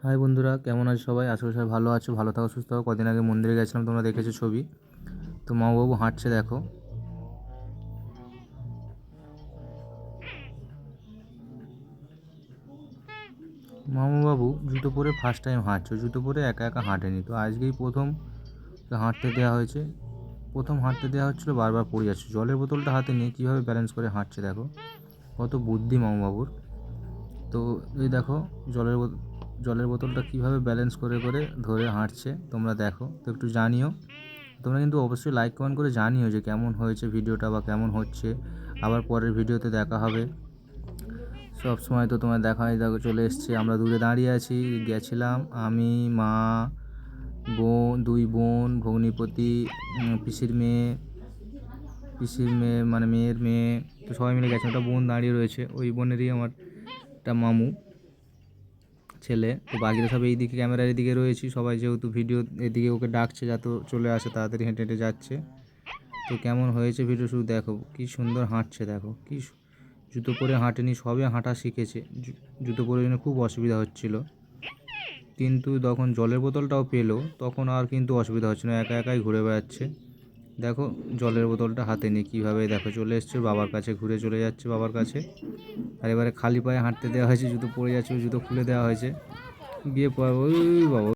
High বন্ধুরা, কেমন আছো সবাই? আশা করি সবাই ভালো আছো, ভালো থাকো, সুস্থ থাকো। কদিন আগে মন্দিরে গেছিলাম, তোমরা দেখেছো ছবি। তো মামাবাবু হাঁটছে, দেখো। মামাবাবু জুতো পরে ফার্স্ট টাইম হাঁটছে, জুতো পরে একা একা হাঁটেনি। তো আজকেই প্রথম হাঁটতে দেওয়া হয়েছে। প্রথম হাঁটতে দেওয়া হচ্ছিলো, বারবার পড়ে যাচ্ছে। জলের বোতলটা হাতে নিয়ে কীভাবে ব্যালেন্স করে হাঁটছে দেখো, কত বুদ্ধি মামাবাবুর। তো এই দেখো, জলের জলের বোতলটা কীভাবে ব্যালেন্স করে করে ধরে হাঁটছে, তোমরা দেখো। তো একটু জানিও, তোমরা কিন্তু অবশ্যই লাইক কমেন্ট করে জানিও যে কেমন হয়েছে ভিডিওটা বা কেমন হচ্ছে। আবার পরের ভিডিওতে দেখা হবে। সব সময় তো তোমার দেখা হয়, দেখো চলে এসছে। আমরা দূরে দাঁড়িয়ে আছি, গেছিলাম আমি, মা, বোন, দুই বোন, ভগ্নিপতি, পিসির মেয়ে মানে মেয়ের মেয়ে। তো সবাই মিলে গেছে। ওটা বোন দাঁড়িয়ে রয়েছে, ওই বোনেরই আমার একটা মামু ছেলে। তো বাকিরা সব এইদিকে ক্যামেরার এদিকে রয়েছি সবাই, যেহেতু ভিডিও এদিকে ওকে ডাকছে যাতে চলে আসে, তাড়াতাড়ি হেঁটে হেঁটে যাচ্ছে। তো কেমন হয়েছে ভিডিও শুধু দেখো, কি সুন্দর হাঁটছে দেখো। জুতো পরে হাঁটেনি, সবে হাঁটা শিখেছে। জুতো পরে জন্য খুব অসুবিধা হচ্ছিল, কিন্তু যখন জলের বোতলটাও পেলো তখন আর কিন্তু অসুবিধা হচ্ছে না, একা একাই ঘুরে বেড়াচ্ছে। দেখো জলের বোতলটা হাতে নিয়ে কীভাবে দেখো চলে এসছে বাবার কাছে, ঘুরে চলে যাচ্ছে বাবার কাছে। আর এবারে খালি পায়ে হাঁটতে দেওয়া হয়েছে, জুতো পরে যাচ্ছে, জুতো খুলে দেওয়া হয়েছে। গিয়ে ওই বাবা